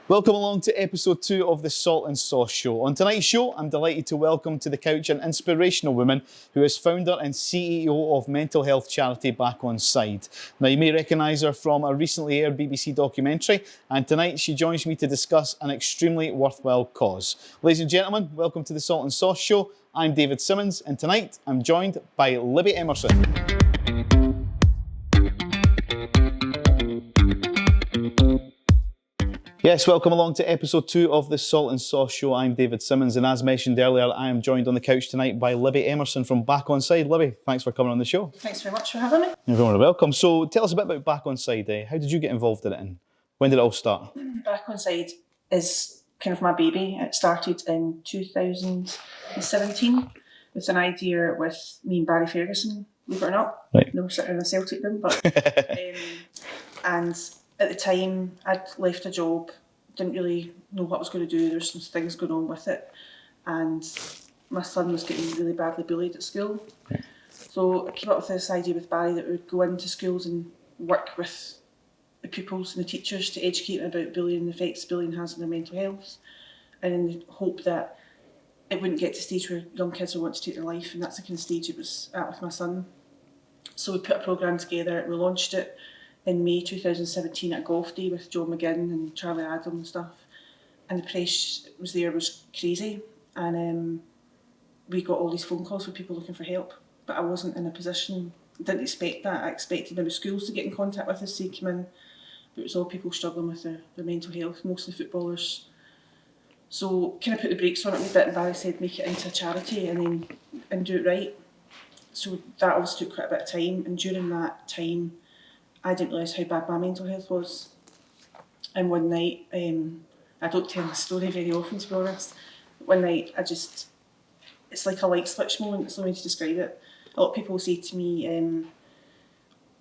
Welcome along to episode 2 of the Salt and Sauce Show. On tonight's show, I'm delighted to welcome to the couch an inspirational woman who is founder and CEO of mental health charity Onside. Now, you may recognise her from a recently aired BBC documentary, and tonight she joins me to discuss an extremely worthwhile cause. Ladies and gentlemen, welcome to the Salt and Sauce Show. I'm David Simmons, and tonight I'm joined by Libby Emmerson. Yes, welcome along to episode 2 of the Salt and Sauce Show. I'm David Simmons, and as mentioned earlier, I am joined on the couch tonight by Libby Emmerson from Onside. Libby, thanks for coming on the show. Thanks very much for having me. You're very welcome. So tell us a bit about Onside. How did you get involved in it, and when did it all start? Onside is kind of my baby. It started in 2017 with an idea with me and Barry Ferguson, believe it or not. Right. No, we're sitting in a Celtic room, but and at the time, I'd left a job, didn't really know what I was going to do. There were some things going on with it, and my son was getting really badly bullied at school. Right. So I came up with this idea with Barry that we would go into schools and work with the pupils and the teachers to educate them about bullying and the effects bullying has on their mental health, and in the hope that it wouldn't get to a stage where young kids would want to take their life, and that's the kind of stage it was at with my son. So we put a programme together, we launched it in May 2017 at Golf Day with Joe McGinn and Charlie Adam and stuff. And the press was crazy. And we got all these phone calls from people looking for help. But I wasn't in a position, didn't expect that. I expected maybe schools to get in contact with us, say come in. But it was all people struggling with their mental health, mostly footballers. So kind of put the brakes on it a wee bit, and Barry said make it into a charity and do it right. So that obviously took quite a bit of time, and during that time I didn't realise how bad my mental health was. And one night, I don't tell my story very often to be honest, but one night it's like a light switch moment, that's the way to describe it. A lot of people say to me,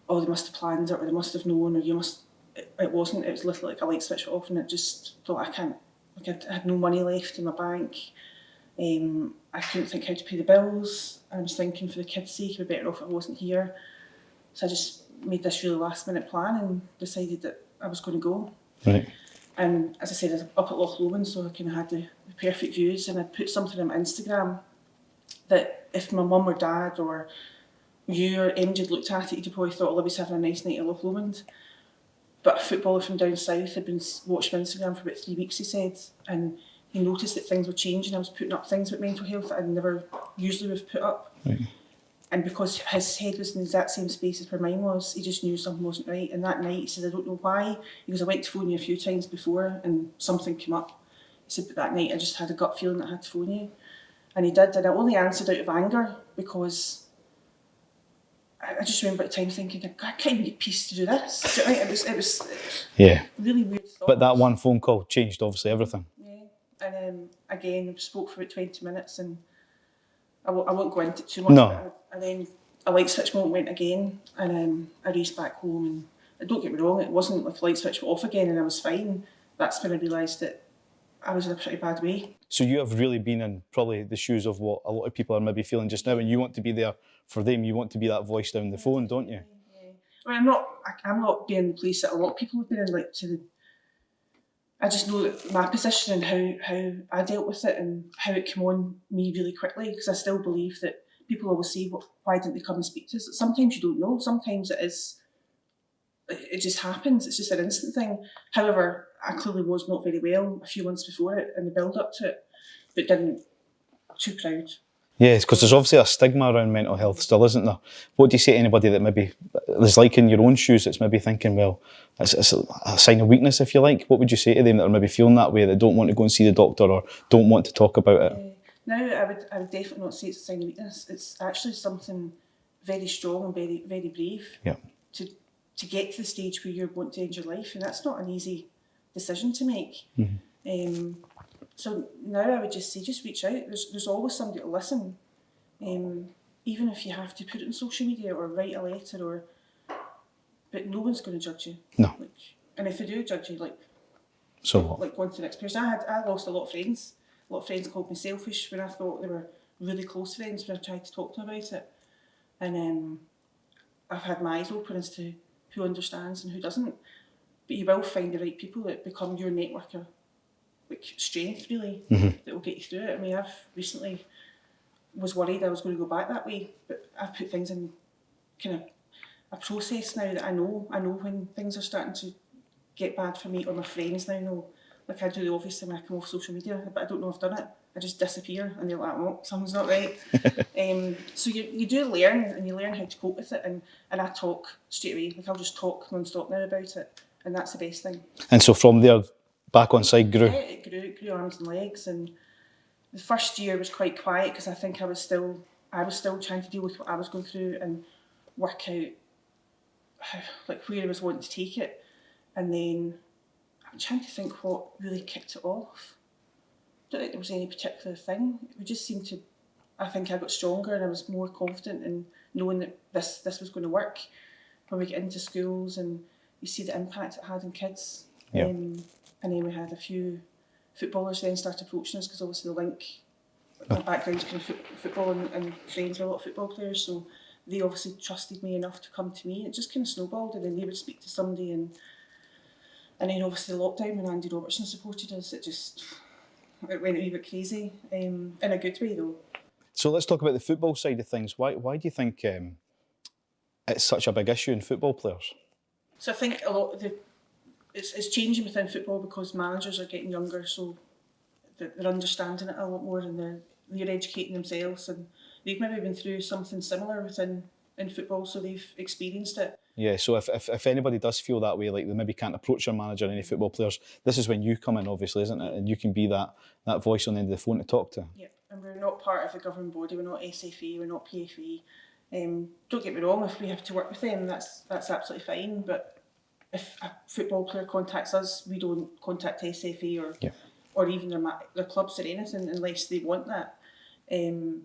oh, they must have planned it, or they must have known, or it wasn't, it was literally like a light switch off, and it just thought I had no money left in my bank. I couldn't think how to pay the bills, and I was thinking for the kids' sake, it'd be better off if I wasn't here. So I just made this really last minute plan and decided that I was going to go. Right. And as I said, I was up at Loch Lomond, so I kind of had the perfect views, and I'd put something on my Instagram that if my mum or dad or you or MJ had looked at it, you'd probably thought Libby's having a nice night at Loch Lomond. But a footballer from down south had been watching my Instagram for about 3 weeks, he said, and he noticed that things were changing. I was putting up things about mental health that I'd never usually would have put up. Right. And because his head was in the exact same space as where mine was, he just knew something wasn't right. And that night he said, I don't know why. He goes, I went to phone you a few times before and something came up. He said, but that night I just had a gut feeling that I had to phone you. And he did, and I only answered out of anger because I just remember at the time thinking, I can't even get peace to do this. Do you know what I mean? It was yeah, really weird thoughts. But that one phone call changed obviously everything. Yeah, and again, I spoke for about 20 minutes and I won't go into it too much. No. And then a light switch moment went again, and I raced back home. And don't get me wrong, it wasn't like a light switch went off again and I was fine. That's when I realised that I was in a pretty bad way. So you have really been in probably the shoes of what a lot of people are maybe feeling just now, and you want to be there for them. You want to be that voice down the phone, don't you? Yeah. I mean, I'm not being in the place that a lot of people have been in. I just know that my position and how I dealt with it and how it came on me really quickly, because I still believe that people always say, why didn't they come and speak to us? Sometimes you don't know. Sometimes it just happens. It's just an instant thing. However, I clearly was not very well a few months before it in the build up to it, but didn't too proud. Yes, because there's obviously a stigma around mental health still, isn't there? What do you say to anybody that maybe is like in your own shoes, that's maybe thinking, well, it's a sign of weakness, if you like? What would you say to them that are maybe feeling that way, that don't want to go and see the doctor or don't want to talk about it? No, I would definitely not say it's a sign of weakness. It's actually something very strong and very, very brave. Yeah. To get to the stage where you're wanting to end your life, and that's not an easy decision to make. Mm-hmm. So now I would just say, just reach out. There's always somebody to listen. Even if you have to put it on social media or write a letter, but no one's going to judge you. No. And if they do judge you, so what? Like going to the next person. I lost a lot of friends. A lot of friends called me selfish when I thought they were really close friends when I tried to talk to them about it. And I've had my eyes open as to who understands and who doesn't. But you will find the right people that become your network of like strength, really, that will get you through it. I mean, I've recently was worried I was going to go back that way, but I've put things in kind of a process now that I know when things are starting to get bad for me, or my friends now know. Like I do obviously when I come off social media, but I don't know if I've done it. I just disappear and they're like, oh, something's not right. So you do learn, and you learn how to cope with it, and I talk straight away. Like I'll just talk non-stop now about it, and that's the best thing. And so from there, back Onside grew? Yeah, it grew arms and legs, and the first year was quite quiet because I think I was still trying to deal with what I was going through and work out how, like where I was wanting to take it. And then I'm trying to think what really kicked it off. I don't think there was any particular thing. It just seemed to, I think I got stronger and I was more confident in knowing that this was going to work. When we get into schools and you see the impact it had on kids. Yeah. And then we had a few footballers then start approaching us because obviously the link, my background's kind of football and friends with a lot of football players, so they obviously trusted me enough to come to me. It just kind of snowballed, and then they would speak to somebody, and then obviously the lockdown when Andy Robertson supported us, it went a wee bit crazy, in a good way though. So let's talk about the football side of things. Why do you think it's such a big issue in football players? So I think a lot of it's changing within football because managers are getting younger, so they're understanding it a lot more, and they're educating themselves, and they've maybe been through something similar in football, so they've experienced it. Yeah, so if anybody does feel that way, like they maybe can't approach their manager, any football players, this is when you come in, obviously, isn't it? And you can be that voice on the end of the phone to talk to. Yeah, and we're not part of the governing body, we're not SFA, we're not PFA. Don't get me wrong, if we have to work with them, that's absolutely fine, but if a football player contacts us, we don't contact SFA or even their clubs or anything unless they want that. And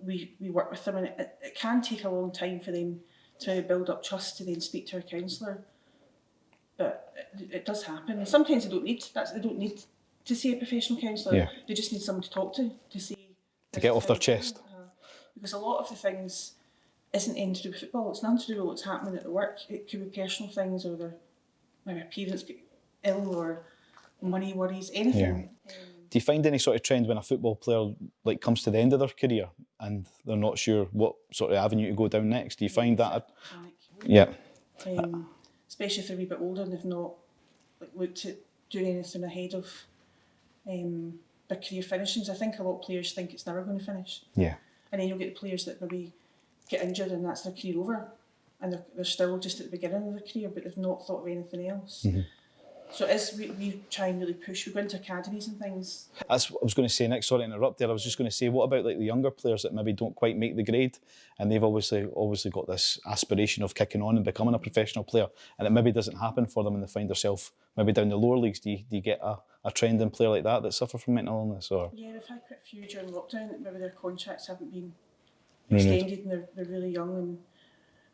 we work with them, and it can take a long time for them to build up trust to then speak to a counsellor. But it does happen. And sometimes they don't need to see a professional counsellor. Yeah. They just need someone to talk to see. To get off their chest. Because a lot of the things isn't anything to do with football. It's nothing to do with what's happening at the work. It could be personal things, or their parents get ill, or money worries, anything. Yeah. Do you find any sort of trend when a football player like comes to the end of their career and they're not sure what sort of avenue to go down next? Do you find that? Panic. Yeah. Especially if they're a wee bit older and they've not looked at doing anything ahead of their career finishings. I think a lot of players think it's never going to finish. Yeah. And then you'll get the players that maybe get injured and that's their career over, and they're still just at the beginning of their career, but they've not thought of anything else. Mm-hmm. So as we try and really push, we go into academies and things. That's what I was going to say next. Sorry to interrupt there. I was just going to say, what about like the younger players that maybe don't quite make the grade, and they've obviously got this aspiration of kicking on and becoming a professional player, and it maybe doesn't happen for them, and they find themselves maybe down the lower leagues. Do you get a trending player like that suffer from mental illness? Or yeah, we've had quite a few during lockdown that maybe their contracts haven't been extended, and they're really young.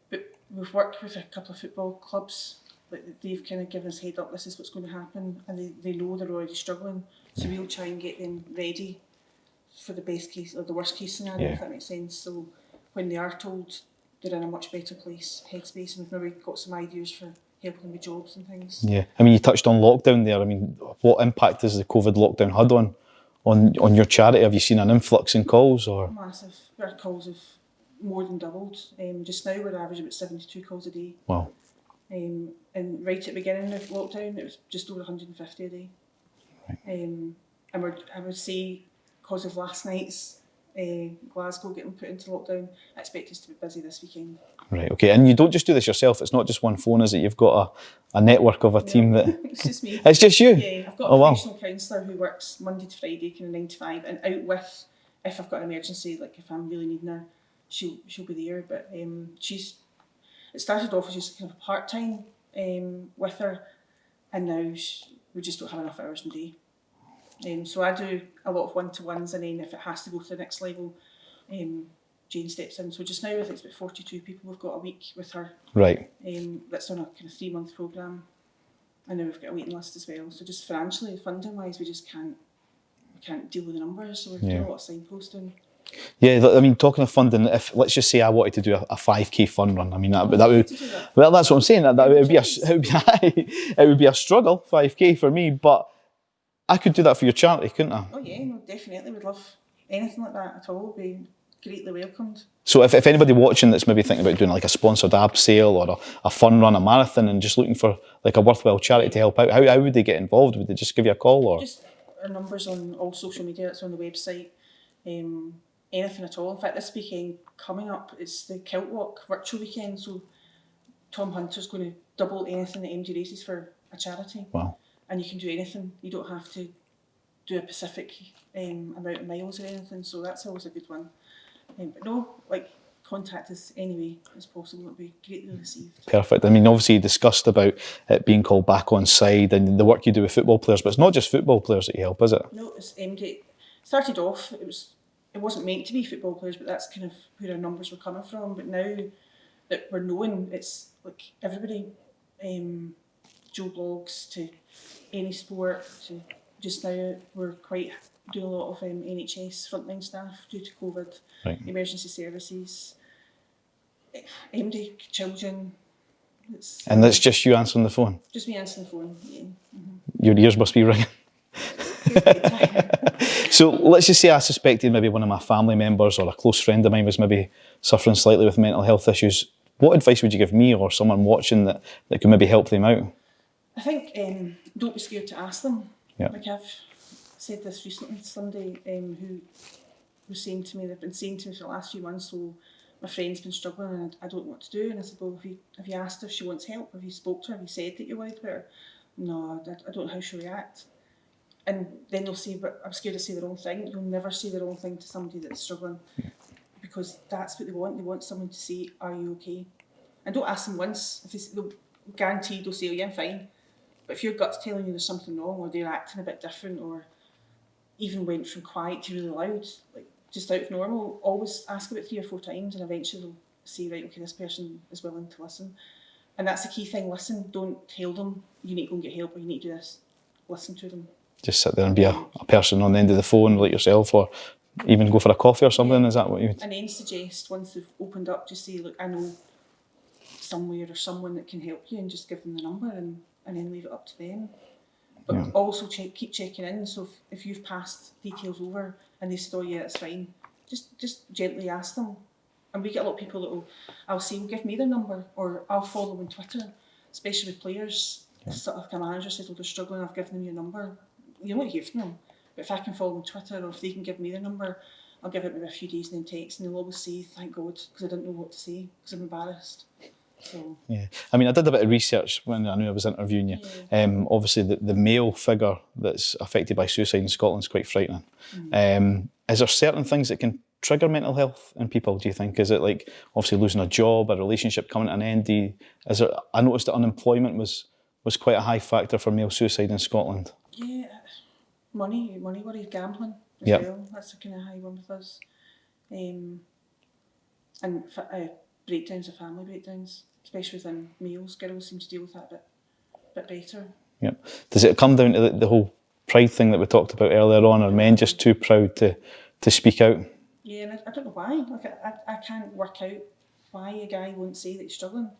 But we've worked with a couple of football clubs. Like they've kind of given us head up, this is what's going to happen, and they know they're already struggling, so we'll try and get them ready for the best case or the worst case scenario, if that makes sense. So when they are told, they're in a much better place, headspace, and we've maybe got some ideas for helping them with jobs and things. Yeah, I mean, you touched on lockdown there. I mean, what impact has the COVID lockdown had on your charity? Have you seen an influx in calls or? Massive. Our calls have more than doubled. Just now we're averaging about 72 calls a day. Wow. And right at the beginning of lockdown, it was just over 150 a day. Right. And I would say, because of last night's Glasgow getting put into lockdown, I expect us to be busy this weekend. Right, okay. And you don't just do this yourself, it's not just one phone, is it? You've got a network of a team that... It's just me. It's just you? Yeah, I've got a professional counsellor who works Monday to Friday, kind of 9 to 5, and out with, if I've got an emergency, like if I'm really needing her, she'll be there. But it started off as just kind of a part-time with her, and now we just don't have enough hours in the day. So I do a lot of one-to-ones, and then if it has to go to the next level, Jane steps in. So just now I think it's about 42 people we've got a week with her. Right. That's on a kind of 3-month programme, and now we've got a waiting list as well. So just financially, funding-wise, we just can't deal with the numbers, so we're doing a lot of signposting. Yeah, I mean, talking of funding, if let's just say I wanted to do a 5K fun run, I mean that would To do that. well, that's what I'm saying. That would be it would be a struggle 5K for me, but I could do that for your charity, couldn't I? Oh yeah, no, definitely would love anything like that at all. Would be greatly welcomed. So if anybody watching that's maybe thinking about doing like a sponsored ab sale or a fun run, a marathon, and just looking for like a worthwhile charity to help out, how would they get involved? Would they just give you a call or? Just our numbers on all social media. It's on the website. Anything at all. In fact, this weekend coming up, it's the Kilt Walk virtual weekend. So Tom Hunter's going to double anything that MD raises for a charity. Wow. And you can do anything. You don't have to do a specific amount of miles or anything. So that's always a good one. But no, like, contact us any way as possible. It'll be greatly received. Perfect. I mean, obviously you discussed about it being called Back Onside and the work you do with football players, but it's not just football players that you help, is it? No, it's MD. Started off, it wasn't meant to be football players, but that's kind of where our numbers were coming from. But now that we're known, it's like everybody, Joe Blogs to any sport to just now we're quite doing a lot of NHS frontline staff due to COVID, Right. emergency services, MD children. And that's just you answering the phone? Just me answering the phone, yeah. Your ears must be ringing. So let's just say I suspected maybe one of my family members or a close friend of mine was maybe suffering slightly with mental health issues. What advice would you give me or someone watching that could maybe help them out? I think don't be scared to ask them. Yeah. Like I've said this recently to somebody who was saying to me, they've been saying to me for the last few months, so my friend's been struggling and I don't know what to do. And I said, well, have you asked her if she wants help? Have you spoke to her? Have you said that you're worried about her? No, I don't know how she'll react. And then they'll say, but I'm scared to say the wrong thing. You'll never say the wrong thing to somebody that's struggling because that's what they want. They want someone to say, are you okay? And don't ask them once. They'll guaranteed they'll say, oh yeah, I'm fine. But if your gut's telling you there's something wrong or they're acting a bit different or even went from quiet to really loud, like just out of normal, always ask about 3 or 4 times and eventually they'll say, right, okay, this person is willing to listen. And that's the key thing, listen. Don't tell them you need to go and get help or you need to do this. Listen to them. Just sit there and be a person on the end of the phone like yourself or even go for a coffee or something, is that what you would? And then suggest, once they've opened up, just say, look, I know somewhere or someone that can help you and just give them the number and then leave it up to them. But also keep checking in. So if you've passed details over and they said, oh yeah, that's fine, just gently ask them. And we get a lot of people that I'll say, well, give me their number or I'll follow on Twitter, especially with players. If sort of a manager says, well, they're struggling, I've given them your number. You won't hear from them. But if I can follow on Twitter or if they can give me their number, I'll give it maybe a few days and then text and they'll always say, thank God, because I didn't know what to say, because I'm embarrassed. So. Yeah, I mean, I did a bit of research when I knew I was interviewing you. Yeah. Obviously, the male figure that's affected by suicide in Scotland is quite frightening. Is there certain things that can trigger mental health in people, do you think? Is it like, obviously, losing a job, a relationship coming to an end? I noticed that unemployment was quite a high factor for male suicide in Scotland. Yeah, money worries, gambling as well. That's a kind of high one with us. And breakdowns of family breakdowns, especially within males. Girls seem to deal with that a bit better. Yeah. Does it come down to the whole pride thing that we talked about earlier on? Are men just too proud to speak out? Yeah, and I don't know why. Like I can't work out why a guy won't say that he's struggling.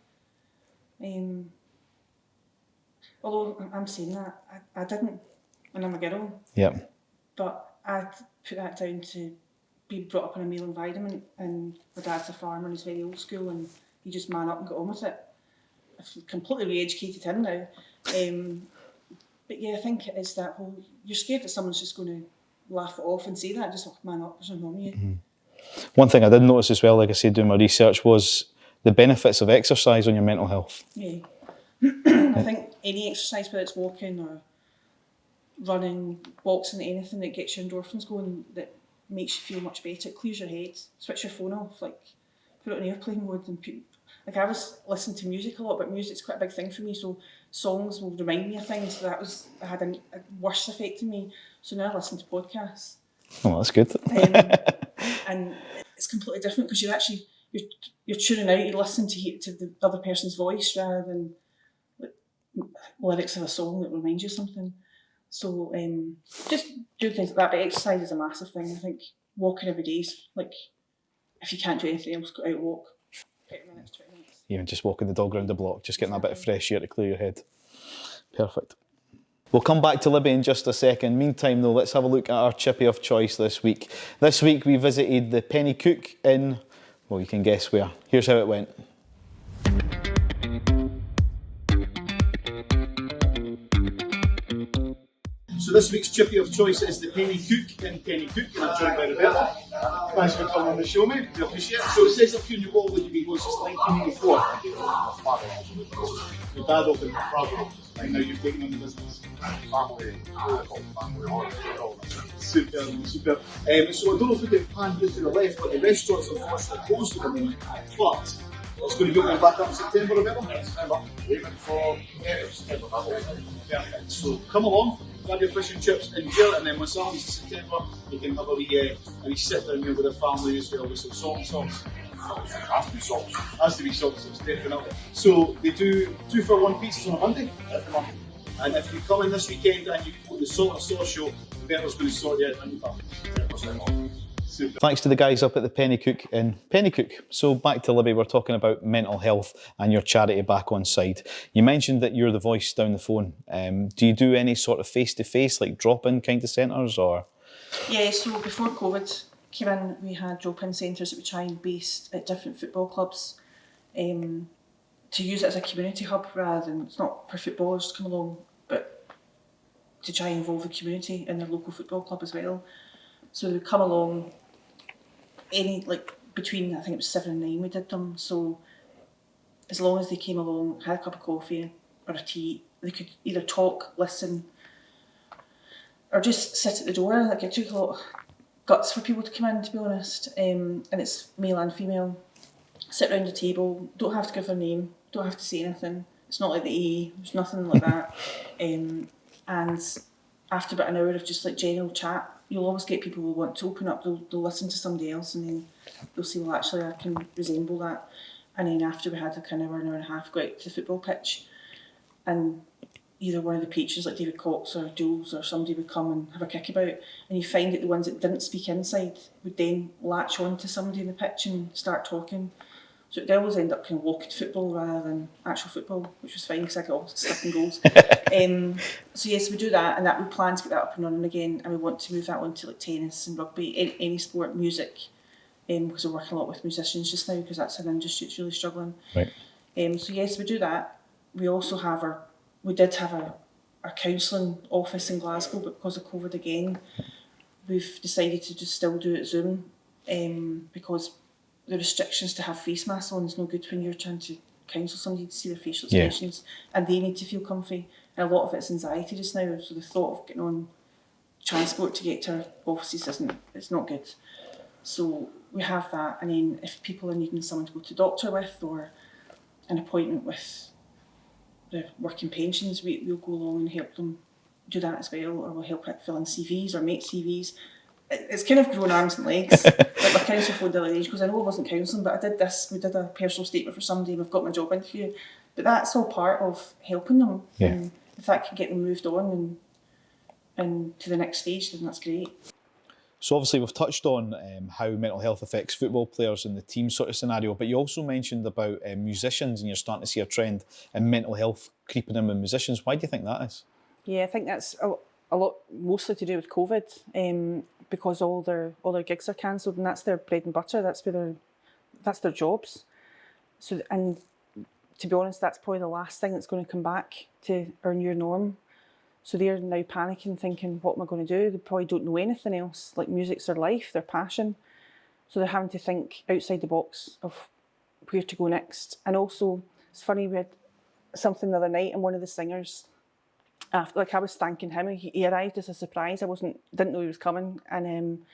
Although I'm saying that, I didn't, and I'm a girl. Yeah. But I'd put that down to being brought up in a male environment, and my dad's a farmer and he's very old school, and he just man up and got on with it. I've completely re-educated him now. But yeah, I think it is that whole, you're scared that someone's just going to laugh it off and say that, just man up, there's nothing wrong with you. Mm-hmm. One thing I did notice as well, like I said, doing my research, was the benefits of exercise on your mental health. Yeah. I think any exercise, whether it's walking or running, boxing, anything that gets your endorphins going, that makes you feel much better. It clears your head. Switch your phone off, like put it on airplane mode. And like I was listening to music a lot, but music's quite a big thing for me. So songs will remind me of things. So I had a worse effect on me. So now I listen to podcasts. Oh, that's good. And it's completely different because you're tuning out. You listen to the other person's voice rather than lyrics of a song that reminds you of something. So just do things like that. But exercise is a massive thing. I think walking every day is like, if you can't do anything else, go out and walk. 30 minutes, 20 minutes. Even just walking the dog around the block, just getting a bit of fresh air to clear your head. Perfect. We'll come back to Libby in just a second. Meantime, though, let's have a look at our chippy of choice this week. This week we visited the Penny Cook in, well, you can guess where. Here's how it went. So this week's chippy of choice is the Penny Cook in Penny Cook, and I'm joined by Roberta. Thanks for coming on the show, mate. We appreciate it. So it says up here in your wall that you've been going since 1984. Your dad opened the farm, and now you've taken on the business. Super. So I don't know if we can pan here to the left, but the restaurant's unfortunately closed at the moment. But it's going to be opening back up in September, remember? September. Even for September. Perfect. So come along, grab your fish and chips, enjoy it, and then once that happens in September, you can have a wee sit down here with the family as well with some salt and sauce. Has to be sauce. Has to be sauce, definitely. So they do 2-for-1 pizzas on a Monday. Every Monday. And if you come in this weekend and you go to the salt and sauce show, Roberta's going to sort you out when you come. 10% off. Super. Thanks to the guys up at the Penny Cook in Penny Cook. So back to Libby, we're talking about mental health and your charity Back Onside. You mentioned that you're the voice down the phone. Do you do any sort of face-to-face, like drop-in kind of centres, or? Yeah, so before COVID came in, we had drop-in centres that we try and base at different football clubs to use it as a community hub rather than, it's not for footballers to come along, but to try and involve the community in their local football club as well. So they come along between, I think it was 7 and 9 we did them, so as long as they came along, had a cup of coffee or a tea, they could either talk, listen, or just sit at the door. Like, it took a lot of guts for people to come in, to be honest, and it's male and female. Sit around the table, don't have to give their name, don't have to say anything. It's not like the AA, there's nothing like that. And after about an hour of just like general chat, you'll always get people who want to open up, they'll listen to somebody else, and then they'll say, well, actually I can resemble that. And then after we had like an hour and a half, go out to the football pitch, and either one of the patrons like David Cox or Jules or somebody would come and have a kick about, and you find that the ones that didn't speak inside would then latch on to somebody in the pitch and start talking. So they always end up kind of walking football rather than actual football, which was fine because I got all stuck in goals. So yes, we do that, and that we plan to get that up and running again, and we want to move that on to like tennis and rugby, any sport, music, because we're working a lot with musicians just now because that's an industry that's really struggling. Right. So yes, we do that. We also have we did have our counselling office in Glasgow, but because of COVID again, we've decided to just still do it Zoom because the restrictions to have face masks on is no good when you're trying to counsel somebody to see their facial expressions, and they need to feel comfy. And a lot of it's anxiety just now, so the thought of getting on transport to get to our offices it's not good. So we have that, and then if people are needing someone to go to the doctor with or an appointment with the working pensions, we'll go along and help them do that as well, or we'll help fill in CVs or make CVs. It's kind of grown arms and legs. Like my counsel phoned the other day, because I know I wasn't counselling, but I did this. We did a personal statement for somebody, and we've got my job interview. But that's all part of helping them. Yeah. And if that can get them moved on and to the next stage, then that's great. So obviously we've touched on how mental health affects football players in the team sort of scenario, but you also mentioned about musicians, and you're starting to see a trend in mental health creeping in with musicians. Why do you think that is? Yeah, I think that's a lot, mostly to do with COVID, because all their gigs are cancelled, and that's their bread and butter. That's their jobs. So, and to be honest, that's probably the last thing that's going to come back to our new norm. So they're now panicking, thinking, what am I going to do? They probably don't know anything else. Like, music's their life, their passion. So they're having to think outside the box of where to go next. And also, it's funny, we had something the other night, and one of the singers, after, like, I was thanking him, he arrived as a surprise. Didn't know he was coming. And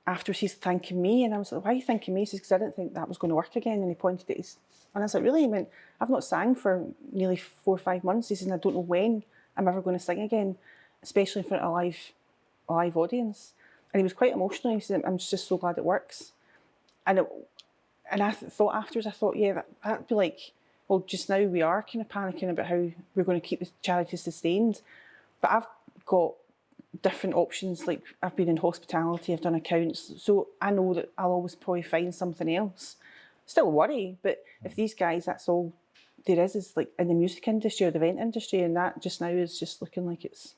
after he's thanking me, and I was like, why are you thanking me? He says, because I didn't think that was going to work again. And he pointed at his, and I was like, really? He went, I've not sang for nearly 4 or 5 months. He says, and I don't know when I'm ever going to sing again, especially in front of a live audience. And he was quite emotional. He said, I'm just so glad it works. And I thought afterwards, yeah, that'd be like, well, just now we are kind of panicking about how we're going to keep the charity sustained. But I've got different options. Like I've been in hospitality, I've done accounts, so I know that I'll always probably find something else. Still worry, but if these guys, that's all there is like in the music industry or the event industry, and that just now is just looking like it's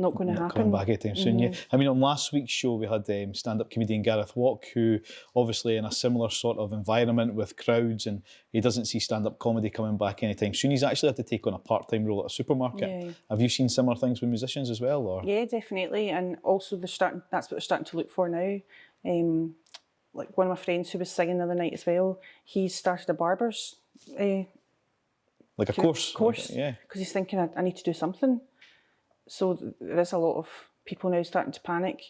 not going to Not happen. coming back anytime soon, yeah. I mean, on last week's show, we had stand-up comedian Gareth Walk, who obviously in a similar sort of environment with crowds, and he doesn't see stand-up comedy coming back anytime soon. He's actually had to take on a part-time role at a supermarket. Yeah. Have you seen similar things with musicians as well? Or? Yeah, definitely, and also that's what they're starting to look for now. Like one of my friends who was singing the other night as well, he's started a barber's Like a course? Yeah. Because he's thinking, I need to do something. So there is a lot of people now starting to panic,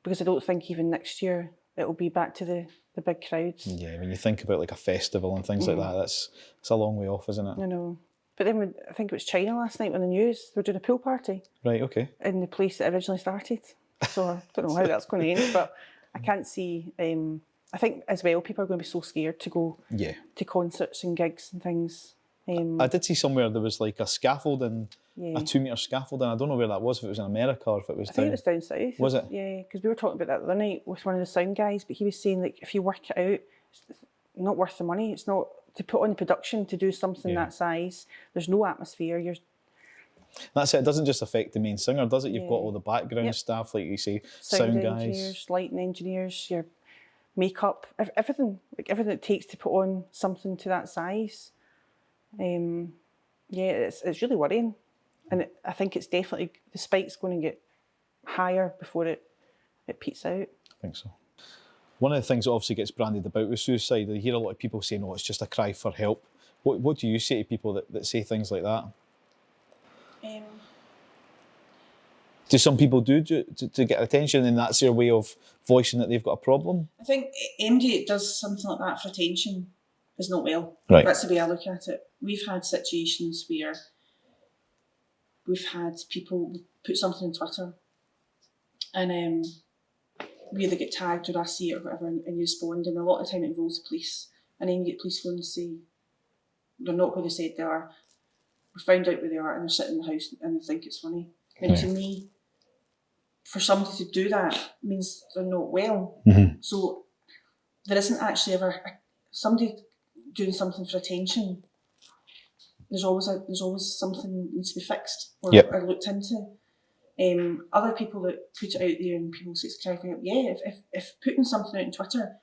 because I don't think even next year it'll be back to the big crowds. Yeah, when you think about like a festival and things like that, it's a long way off, isn't it? I know. But then I think it was China last night on the news, they were doing a pool party. Right, okay. In the place that originally started. So I don't know how that's going to end, but I can't see... I think as well, people are going to be so scared to go to concerts and gigs and things. I did see somewhere there was like a scaffolding, Yeah. a 2-metre scaffolding. I don't know where that was, if it was in America or if it was I think it was down south. Was it? Yeah, because we were talking about that the other night with one of the sound guys, but he was saying, like, if you work it out, it's not worth the money. It's not to put on the production to do something that size. There's no atmosphere. That's it. It doesn't just affect the main singer, does it? You've got all the background staff, like you say, sound guys, engineers, lighting engineers, your makeup, everything. Like everything it takes to put on something to that size. It's really worrying. And I think it's definitely, the spike's going to get higher before it peaks out. I think so. One of the things that obviously gets branded about with suicide, you hear a lot of people saying, oh, it's just a cry for help. What do you say to people that say things like that? Do some people do to get attention, and that's their way of voicing that they've got a problem? I think anybody that does something like that for attention is not well. Right. That's the way I look at it. We've had situations where we've had people put something on Twitter, and we either get tagged or I see it or whatever, and you respond, and a lot of the time it involves the police, and then you get police phones say they're not who they said they are. We found out where they are, and they're sitting in the house and they think it's funny. And to me, for somebody to do that means they're not well. Mm-hmm. So there isn't actually ever somebody doing something for attention. There's always something that needs to be fixed or looked into. Other people that put it out there and people say it's cry for help. Yeah, if putting something out on Twitter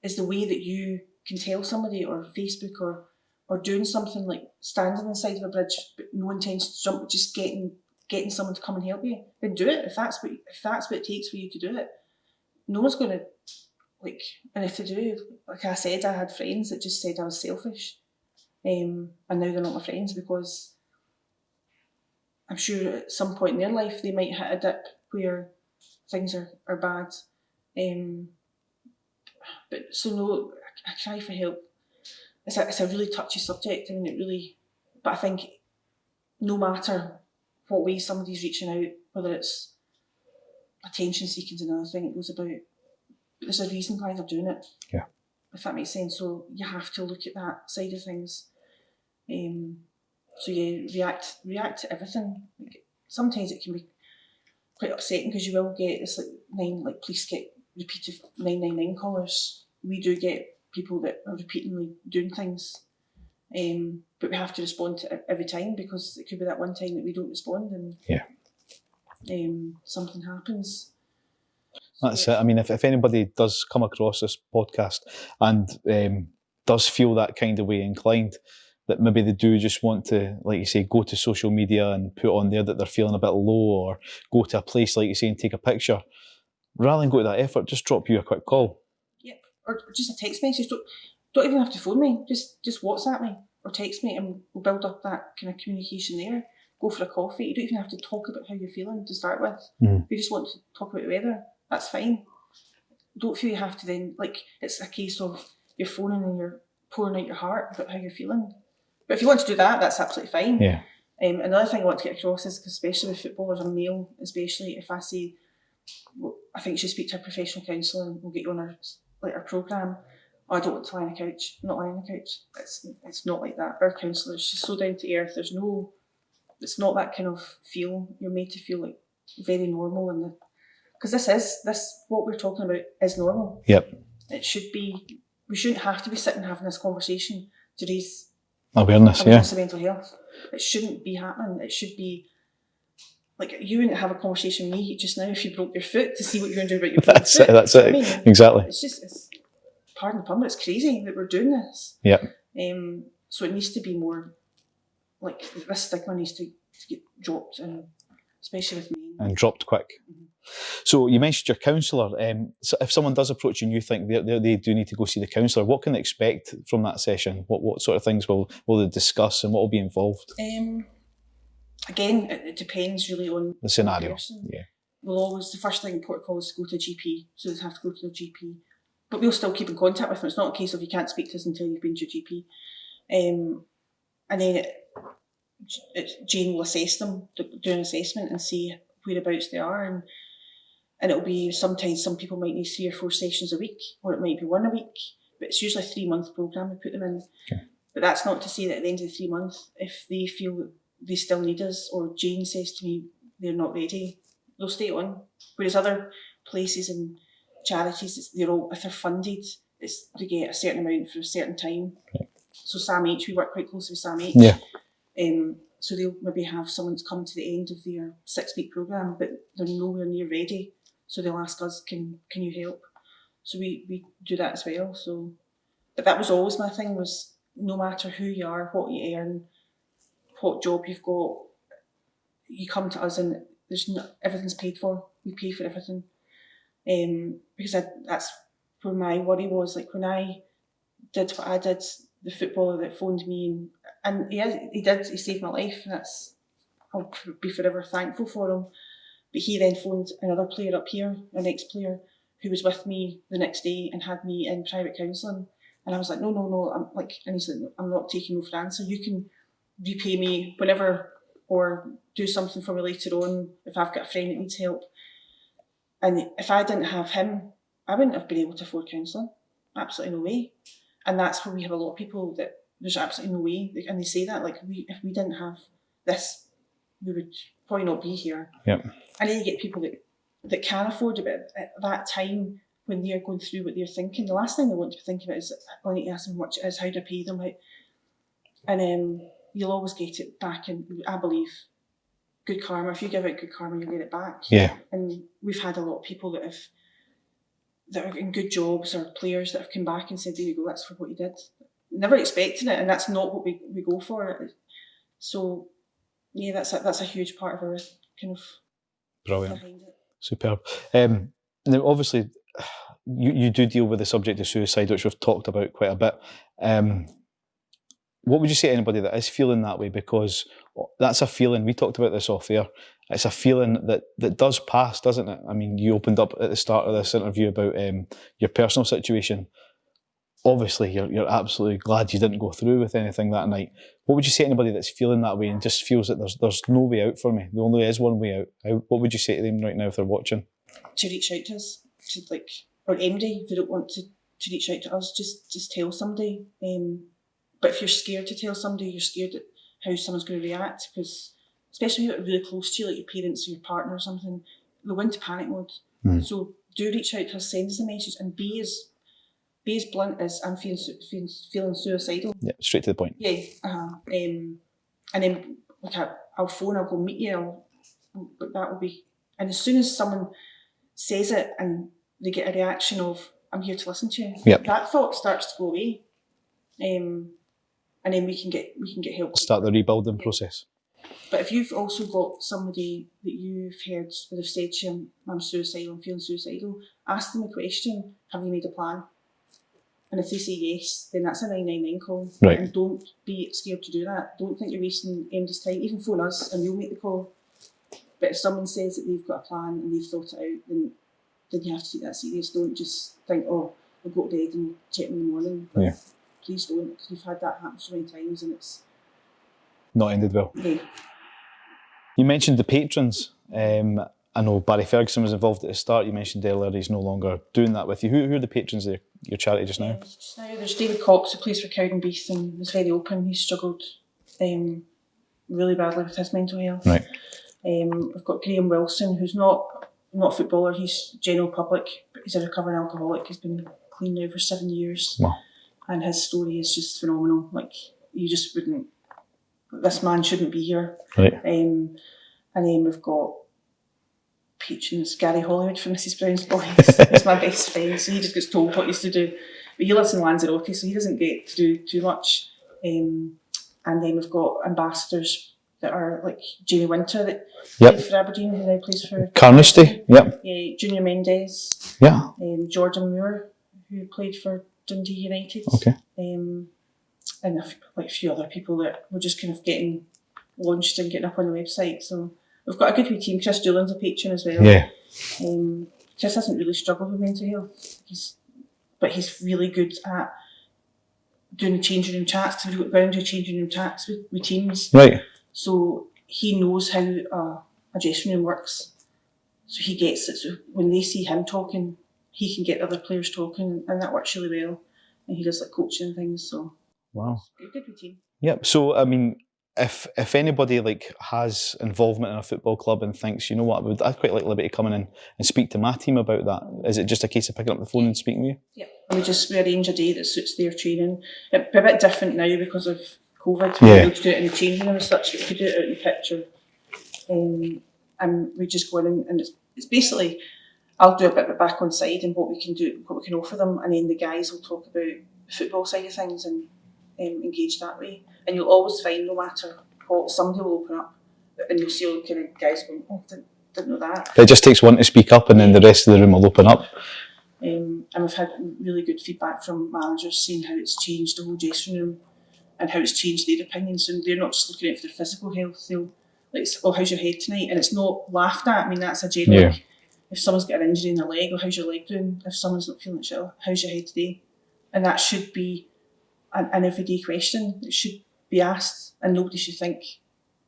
is the way that you can tell somebody, or Facebook, or doing something like standing on the side of a bridge but no intention to jump, just getting someone to come and help you, then do it. If that's what it takes for you to do it, no one's going to And if they do, like I said, I had friends that just said I was selfish, and now they're not my friends, because I'm sure at some point in their life they might hit a dip where things are bad. But so no, I cry for help. It's a really touchy subject. I mean, but I think no matter what way somebody's reaching out, whether it's attention seeking is another thing it goes about, but there's a reason why they're doing it. Yeah. If that makes sense. So you have to look at that side of things. So yeah, react to everything. Like, sometimes it can be quite upsetting, because you will get this police get repeated 999 callers. We do get people that are repeatedly doing things, but we have to respond to it every time, because it could be that one time that we don't respond and something happens. That's it. I mean, if anybody does come across this podcast and does feel that kind of way inclined, that maybe they do just want to, like you say, go to social media and put on there that they're feeling a bit low, or go to a place, like you say, and take a picture, rather than go to that effort, just drop you a quick call. Yeah, or just a text message. Don't even have to phone me. Just WhatsApp me or text me, and we'll build up that kind of communication there. Go for a coffee. You don't even have to talk about how you're feeling to start with. If you just want to talk about the weather, that's fine. Don't feel you have to then, it's a case of you're phoning and you're pouring out your heart about how you're feeling. But if you want to do that, that's absolutely fine. Yeah. Another thing I want to get across is, especially with footballers, I'm male, especially if I say, well, I think you should speak to a professional counsellor and we'll get you on our programme. Oh, I don't want to lie on a couch. I'm not lying on a couch. It's not like that. Our counsellor is just so down to earth. It's not that kind of feel. You're made to feel like very normal, and because this what we're talking about is normal. Yep. It should be. We shouldn't have to be sitting having this conversation to raise Awareness, of mental health. It shouldn't be happening. It should be like you wouldn't have a conversation with me just now if you broke your foot to see what you're going to do about your broken foot. That's You it. know what I mean? Exactly. It's pardon the pun, but it's crazy that we're doing this. Yeah. So it needs to be more like this stigma needs to get dropped, and especially with men. And dropped quick. Mm-hmm. So you mentioned your counsellor. So if someone does approach you and you think they do need to go see the counsellor, what can they expect from that session? What sort of things will they discuss, and what will be involved? Again, it depends really on The scenario. the person. Yeah. We'll always, the first thing in protocol is to go to a GP, so they have to go to their GP. But we'll still keep in contact with them. It's not a case of you can't speak to us until you've been to your GP. And then Jane will assess them, do an assessment and see whereabouts they are. And it'll be sometimes some people might need 3 or 4 sessions a week, or it might be 1 a week. But it's usually a 3-month programme we put them in. Okay. But that's not to say that at the end of the 3 months, if they feel that they still need us, or Jane says to me they're not ready, they'll stay on. Whereas other places and charities, if they're funded, it's to get a certain amount for a certain time. Okay. So Sam H, we work quite closely with Sam H. Yeah. So they'll maybe have someone to come to the end of their 6-week programme, but they're nowhere near ready. So they'll ask us, can you help? So we do that as well. So, but that was always my thing, was no matter who you are, what you earn, what job you've got, you come to us and everything's paid for. We pay for everything. Because that's where my worry was. Like when I did what I did, the footballer that phoned me, and he saved my life, and I'll be forever thankful for him. But he then phoned another player up here, an ex-player, who was with me the next day and had me in private counselling. And I was like, no, and he's like, I'm not taking no for an answer. You can repay me whenever, or do something for me later on if I've got a friend that needs help. And if I didn't have him, I wouldn't have been able to afford counselling. Absolutely no way. And that's where we have a lot of people that there's absolutely no way. And they say that, like, if we didn't have this, we would probably not be here. Yep. And then you get people that can afford it, but at that time when they're going through what they're thinking, the last thing they want to be thinking about is, I need to ask them how much it is, how do I pay them? And you'll always get it back, and I believe good karma. If you give out good karma, you'll get it back. Yeah. And we've had a lot of people that are in good jobs, or players that have come back and said, there you go, that's for what you did. Never expecting it, and that's not what we go for. So yeah, that's a huge part of our kind of brilliant behind it. Superb. Now obviously you do deal with the subject of suicide, which we've talked about quite a bit. What would you say to anybody that is feeling that way? Because that's a feeling, we talked about this off air, it's a feeling that does pass, doesn't it? I mean, you opened up at the start of this interview about your personal situation. Obviously, you're absolutely glad you didn't go through with anything that night. What would you say to anybody that's feeling that way and just feels that there's no way out for me? There only is one way out. What would you say to them right now if they're watching? To reach out to us, or anybody, if they don't want to reach out to us, just tell somebody. But if you're scared to tell somebody, you're scared at how someone's going to react, because especially if you're really close to you, like your parents or your partner or something, they'll go into panic mode. So do reach out to us, send us a message, and be as blunt as I'm feeling suicidal. Yeah, straight to the point. Yeah. And then I'll phone, I'll go meet you, but that will be, and as soon as someone says it and they get a reaction of, I'm here to listen to you, yep, that thought starts to go away. And then we can get help. Start the rebuilding process. But if you've also got somebody that you've heard that have said to you, I'm suicidal, I'm feeling suicidal, ask them the question, have you made a plan? And if they say yes, then that's a 999 call. Right. And don't be scared to do that. Don't think you're wasting anybody's time. Even phone us and we'll make the call. But if someone says that they've got a plan and they've thought it out, then you have to take that serious. Don't just think, oh, we'll go to bed and check them in the morning. But yeah. Please don't, because we've had that happen so many times and it's not ended well. Yeah. You mentioned the patrons. I know Barry Ferguson was involved at the start. You mentioned earlier he's no longer doing that with you. Who are the patrons of your charity just now? Just now there's David Cox, who plays for Cowdenbeath and was very open. He struggled really badly with his mental health. Right. We've got Graham Wilson, who's not a footballer, he's general public, but he's a recovering alcoholic. He's been clean now for 7 years. Wow. And his story is just phenomenal. Like, you just wouldn't, this man shouldn't be here. Right. And then we've got patrons, Gary Hollywood from Mrs Brown's Boys. He's my best friend, so he just gets told what he's to do. But he lives in Lanzarote, so he doesn't get to do too much. And then we've got ambassadors that are like Jamie Winter, that played for Aberdeen, who now plays for Carnoustie. Yep. Yeah, Junior Mendes. Yeah. Jordan Moore, who played for Dundee United. Okay. And a few other people that we're just kind of getting launched and getting up on the website. So we've got a good wee team. Chris Doolan's a patron as well. Yeah. Chris hasn't really struggled with mental health, but he's really good at doing the changing room chats. We've got bound to changing room chats with teams. Right. So he knows how a dressing room works. So he gets it. So when they see him talking, he can get other players talking, and that works really well. And he does like coaching and things. So wow, good routine. Yep. So I mean, if anybody like has involvement in a football club and thinks, you know what, I'd quite like Libby to come in and speak to my team about that. Is it just a case of picking up the phone and speaking with you? Yeah. We arrange a day that suits their training. It'd be a bit different now because of COVID. Yeah. We're able to do it in the changing room and such, but we could do it out in the picture. And we just go in and it's basically, I'll do a bit of it back on side and what we can do, what we can offer them, and then the guys will talk about the football side of things and engage that way. And you'll always find, no matter what, somebody will open up and you'll see all the kind of guys going, oh, didn't know that. It just takes one to speak up and then the rest of the room will open up. And we've had really good feedback from managers seeing how it's changed the whole dressing room and how it's changed their opinions. And they're not just looking at it for their physical health. They'll like, oh, how's your head tonight? And it's not laughed at. I mean, that's a general. Yeah. If someone's got an injury in their leg, oh, how's your leg doing? If someone's not feeling shit, oh, how's your head today? And that should be an everyday question. It should be asked, and nobody should think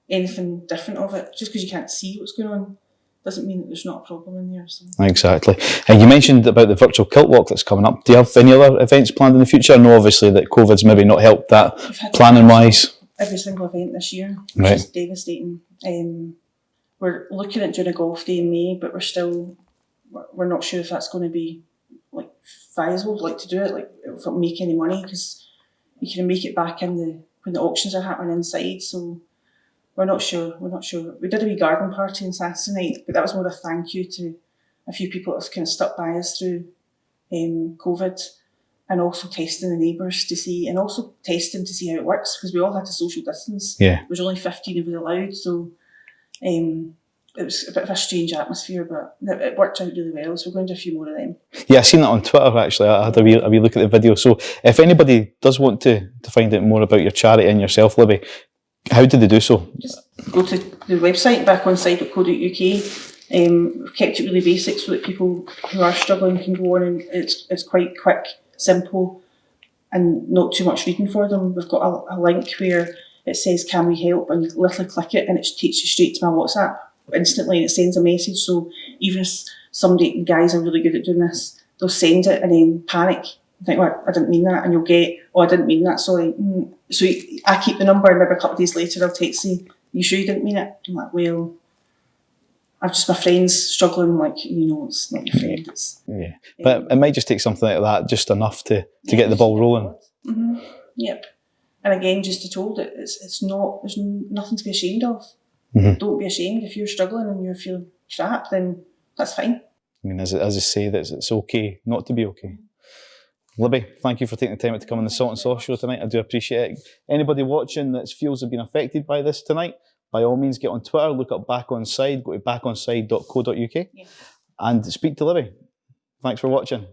anything different of it. Just because you can't see what's going on doesn't mean that there's not a problem in there. So. Exactly. And you mentioned about the virtual kilt walk that's coming up. Do you have any other events planned in the future? I know obviously that COVID's maybe not helped that planning wise. Every single event this year, which is devastating. We're looking at doing a golf day in May, but we're not sure if that's going to be like viable, like to do it, like if it'll make any money, because you can make it back in when the auctions are happening inside. So we're not sure. We did a wee garden party on Saturday night, but that was more a thank you to a few people that have kind of stuck by us through COVID, and also testing the neighbours to see, and also testing to see how it works, because we all had to social distance. Yeah. There was only 15 of us allowed, so it was a bit of a strange atmosphere, but it worked out really well, so we're going to do a few more of them. Yeah, I seen that on Twitter actually. I had a wee look at the video. So if anybody does want to find out more about your charity and yourself, Libby, how do they do so? Just go to the website, backonside.co.uk. We've kept it really basic so that people who are struggling can go on, and it's quite quick, simple, and not too much reading for them. We've got a link where it says, can we help? And you literally click it and it takes you straight to my WhatsApp instantly, and it sends a message. So even if somebody, guys are really good at doing this, they'll send it and then panic and think, well, I didn't mean that, and you'll get, oh, I didn't mean that, sorry. So I keep the number, and maybe a couple of days later I'll text you, you sure you didn't mean it? I'm like, well, I've just, my friend's struggling, like, you know, it's not your friend. It's, yeah, but it might just take something like that, just enough to get the ball rolling. Mm-hmm. Yep. And again, just to told it, it's not, there's nothing to be ashamed of. Mm-hmm. Don't be ashamed. If you're struggling and you're feeling crap, then that's fine. I mean, as I say, that it's okay not to be okay. Libby, thank you for taking the time to come on the Salt and Sauce show tonight. I do appreciate it. Anybody watching that feels they've been affected by this tonight, by all means get on Twitter, look up Back Onside, go to backonside.co.uk and speak to Libby. Thanks for watching.